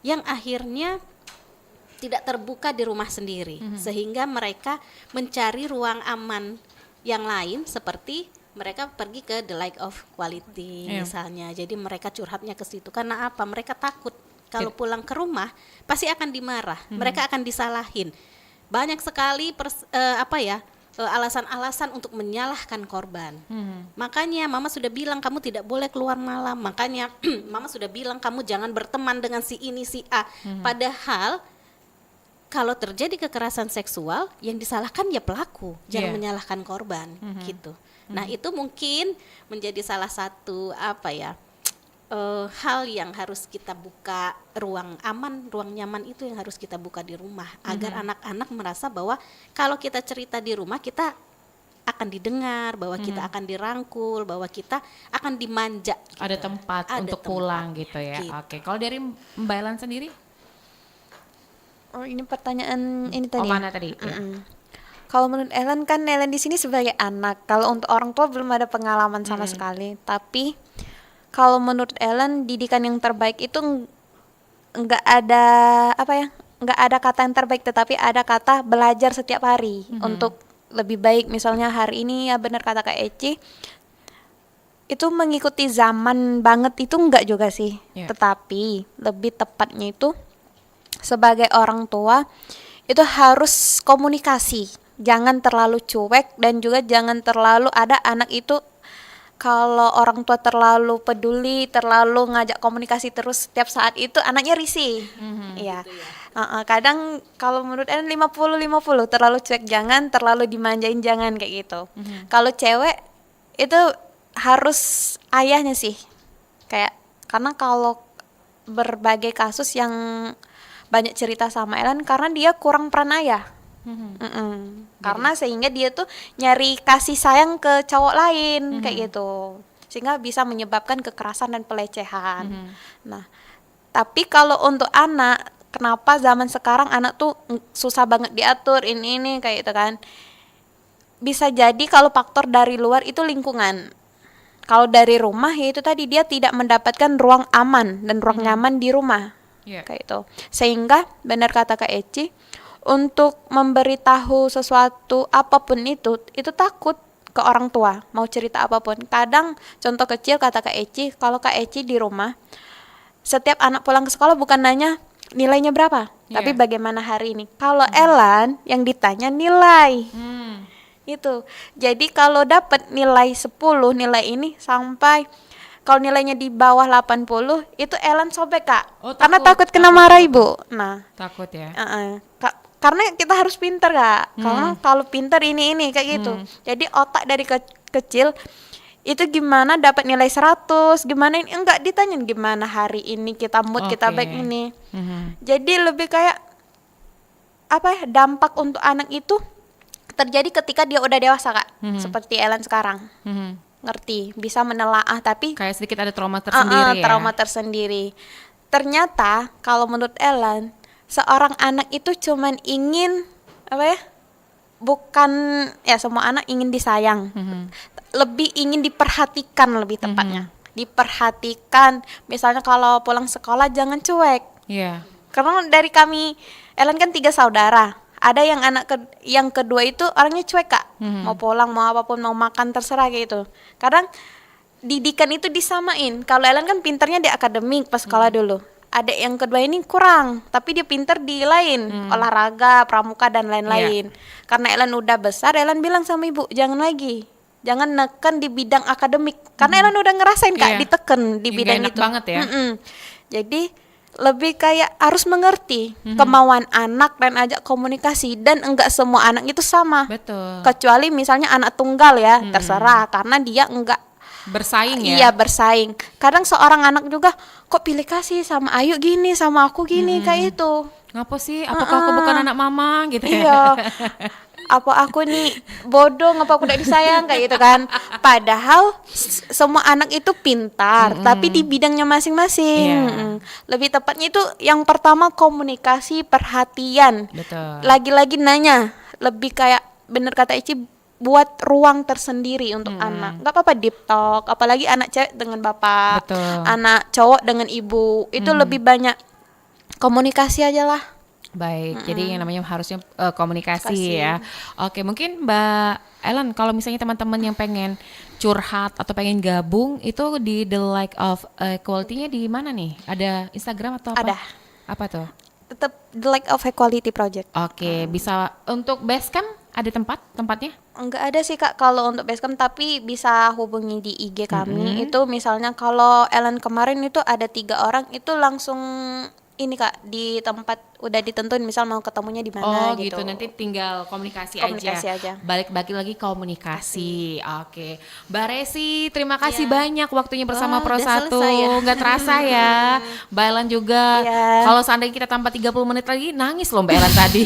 [SPEAKER 5] yang akhirnya tidak terbuka di rumah sendiri, sehingga mereka mencari ruang aman yang lain, seperti mereka pergi ke the lack of quality misalnya. Jadi mereka curhatnya ke situ karena apa? Mereka takut kalau pulang ke rumah pasti akan dimarah, mereka akan disalahin. Banyak sekali alasan-alasan untuk menyalahkan korban. Makanya mama sudah bilang kamu tidak boleh keluar malam. Makanya mama sudah bilang kamu jangan berteman dengan si ini si A. Padahal kalau terjadi kekerasan seksual, yang disalahkan ya pelaku, jangan menyalahkan korban, gitu. Nah itu mungkin menjadi salah satu hal yang harus kita buka, ruang aman, ruang nyaman itu yang harus kita buka di rumah, agar anak-anak merasa bahwa kalau kita cerita di rumah kita akan didengar, bahwa kita akan dirangkul, bahwa kita akan dimanja. Gitu.
[SPEAKER 3] Ada tempat untuk pulang gitu ya.
[SPEAKER 5] Gitu.
[SPEAKER 3] Oke, kalau dari Mbak Ellen sendiri?
[SPEAKER 4] Oh, ini pertanyaan ini tadi.
[SPEAKER 3] Mana tadi? Ya.
[SPEAKER 4] Kalau menurut Ellen kan Ellen di sini sebagai anak. Kalau untuk orang tua belum ada pengalaman sama sekali. Tapi kalau menurut Ellen didikan yang terbaik itu nggak ada nggak ada kata yang terbaik, tetapi ada kata belajar setiap hari untuk lebih baik. Misalnya hari ini ya benar kata Kak Eci, itu mengikuti zaman banget itu enggak juga sih. Tetapi lebih tepatnya itu sebagai orang tua itu harus komunikasi, jangan terlalu cuek, dan juga jangan terlalu ada anak itu kalau orang tua terlalu peduli, terlalu ngajak komunikasi terus setiap saat itu anaknya risih. Iya. Kadang kalau menurut Ellen 50-50, terlalu cuek jangan, terlalu dimanjain jangan, kayak gitu. Kalau cewek itu harus ayahnya sih. Karena kalau berbagai kasus yang banyak cerita sama Ellen, karena dia kurang peran ayah. Karena sehingga dia tuh nyari kasih sayang ke cowok lain, kayak gitu, sehingga bisa menyebabkan kekerasan dan pelecehan. Nah, Tapi kalau untuk anak, kenapa zaman sekarang anak tuh susah banget diatur ini kayak itu kan? Bisa jadi kalau faktor dari luar itu lingkungan. Kalau dari rumah ya itu tadi dia tidak mendapatkan ruang aman dan ruang nyaman di rumah.
[SPEAKER 3] Iya.
[SPEAKER 4] Kayak itu. Sehingga benar kata Kak Eci, untuk memberitahu sesuatu apapun itu takut ke orang tua, mau cerita apapun. Kadang contoh kecil kata Kak Eci, kalau Kak Eci di rumah, setiap anak pulang ke sekolah bukan nanya nilainya berapa, tapi bagaimana hari ini. Kalau Elan yang ditanya nilai. Itu. Jadi kalau dapat nilai 10, nilai ini sampai kalau nilainya di bawah 80, itu Elan sobek, Kak.
[SPEAKER 3] Oh,
[SPEAKER 4] Karena takut kena marah Ibu. Nah,
[SPEAKER 3] Takut ya.
[SPEAKER 4] karena kita harus pinter, Kak. Karena kalau pinter ini kayak gitu. Jadi otak dari kecil itu gimana dapat nilai 100, gimana ini enggak ditanyain gimana hari ini kita mood kita baik ini. Jadi lebih kayak apa ya, dampak untuk anak itu terjadi ketika dia udah dewasa, Kak. Seperti Ellen sekarang. Ngerti, bisa menelaah, tapi
[SPEAKER 3] Kayak sedikit ada trauma tersendiri ya.
[SPEAKER 4] trauma tersendiri. Ternyata kalau menurut Ellen, seorang anak itu cuman ingin apa ya? Bukan ya, semua anak ingin disayang. Lebih ingin diperhatikan, lebih tepatnya. Diperhatikan. Misalnya kalau pulang sekolah jangan cuek.
[SPEAKER 3] Iya.
[SPEAKER 4] Karena dari kami, Ellen kan 3 saudara. Ada yang yang kedua itu orangnya cuek, Kak. Mau pulang, mau apapun, mau makan terserah kayak gitu. Kadang didikan itu disamain. Kalau Ellen kan pinternya di akademik pas sekolah dulu. Adik yang kedua ini kurang, tapi dia pinter di lain, olahraga, pramuka dan lain-lain. Karena Ellen udah besar, Ellen bilang sama ibu, jangan neken di bidang akademik. Karena Ellen udah ngerasain, Kak, diteken di bidang
[SPEAKER 3] enak
[SPEAKER 4] itu.
[SPEAKER 3] banget ya.
[SPEAKER 4] Jadi lebih kayak harus mengerti kemauan anak dan ajak komunikasi, dan enggak semua anak itu sama.
[SPEAKER 3] Betul.
[SPEAKER 4] Kecuali misalnya anak tunggal ya, terserah karena dia enggak
[SPEAKER 3] Bersaing ya.
[SPEAKER 4] iya bersaing. Kadang seorang anak juga kok pilih kasih sama Ayu gini, sama aku gini kayak itu.
[SPEAKER 3] Ngapa sih? Apakah aku bukan anak mama gitu ya?
[SPEAKER 4] Iya. Apa aku nih bodoh, ngapa aku tidak disayang kayak gitu kan. Padahal semua anak itu pintar, tapi di bidangnya masing-masing. Lebih tepatnya itu yang pertama komunikasi, perhatian.
[SPEAKER 3] Betul.
[SPEAKER 4] Lagi-lagi nanya, lebih kayak bener kata Ici, buat ruang tersendiri untuk anak. Nggak apa-apa deep talk, apalagi anak cewek dengan bapak,
[SPEAKER 3] Betul.
[SPEAKER 4] anak cowok dengan ibu. Itu lebih banyak komunikasi aja lah.
[SPEAKER 3] Baik, jadi yang namanya harusnya komunikasi ya. Oke, mungkin Mbak Ellen, kalau misalnya teman-teman yang pengen curhat atau pengen gabung, itu di The Like of Equality-nya di mana nih? Ada Instagram atau apa?
[SPEAKER 4] Ada.
[SPEAKER 3] Apa tuh?
[SPEAKER 4] Tetap The Like of Equality Project.
[SPEAKER 3] Oke, bisa untuk Basecamp ada tempatnya?
[SPEAKER 4] Enggak ada sih, Kak, kalau untuk Basecamp, tapi bisa hubungi di IG kami. Itu misalnya kalau Ellen kemarin itu ada 3 orang, itu langsung ini, Kak, di tempat udah ditentuin, misal mau ketemunya di mana
[SPEAKER 3] gitu. Nanti tinggal komunikasi
[SPEAKER 4] aja.
[SPEAKER 3] Balik lagi komunikasi. Oke. Mbak Resi, terima kasih banyak waktunya bersama Pro
[SPEAKER 5] udah
[SPEAKER 3] 1.
[SPEAKER 5] selesai ya.
[SPEAKER 3] Nggak terasa ya. Mbak Ellen juga. Kalau seandainya kita tambah 30 menit lagi, nangis loh Mbak Ellen tadi.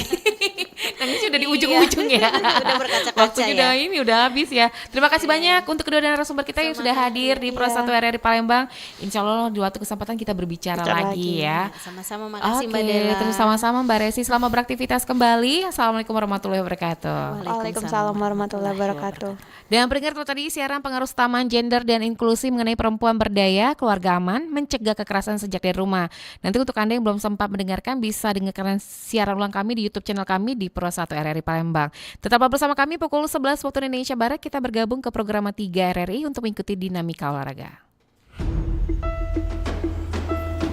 [SPEAKER 3] Nangisnya udah di ujung-ujung ya.
[SPEAKER 5] Udah berkaca-kaca
[SPEAKER 3] Waktunya udah habis ya. Terima kasih banyak untuk kedua narasumber kita yang sudah hadir di Pro 1 RRI Palembang. Insya Allah di waktu kesempatan kita berbicara lagi ya.
[SPEAKER 5] Sama-sama, makasih Mbak Dela.
[SPEAKER 3] Terus sama-sama Mbak Resi, selamat beraktivitas kembali. Assalamualaikum warahmatullahi wabarakatuh.
[SPEAKER 4] Waalaikumsalam warahmatullahi wabarakatuh.
[SPEAKER 3] Dan pendengar, itu tadi siaran pengaruh utama gender dan inklusi mengenai perempuan berdaya, keluarga aman, mencegah kekerasan sejak dari rumah. Nanti untuk Anda yang belum sempat mendengarkan, bisa dengarkan siaran ulang kami di YouTube channel kami di Pro 1 RRI Palembang. Tetaplah bersama kami pukul 11 waktu Indonesia Barat, kita bergabung ke program 3 RRI untuk mengikuti dinamika olahraga.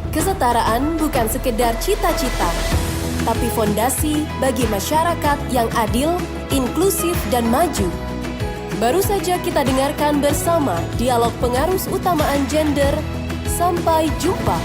[SPEAKER 1] Kesetaraan bukan sekedar cita-cita, tapi fondasi bagi masyarakat yang adil, inklusif, dan maju. Baru saja kita dengarkan bersama dialog pengarus utamaan gender. Sampai jumpa.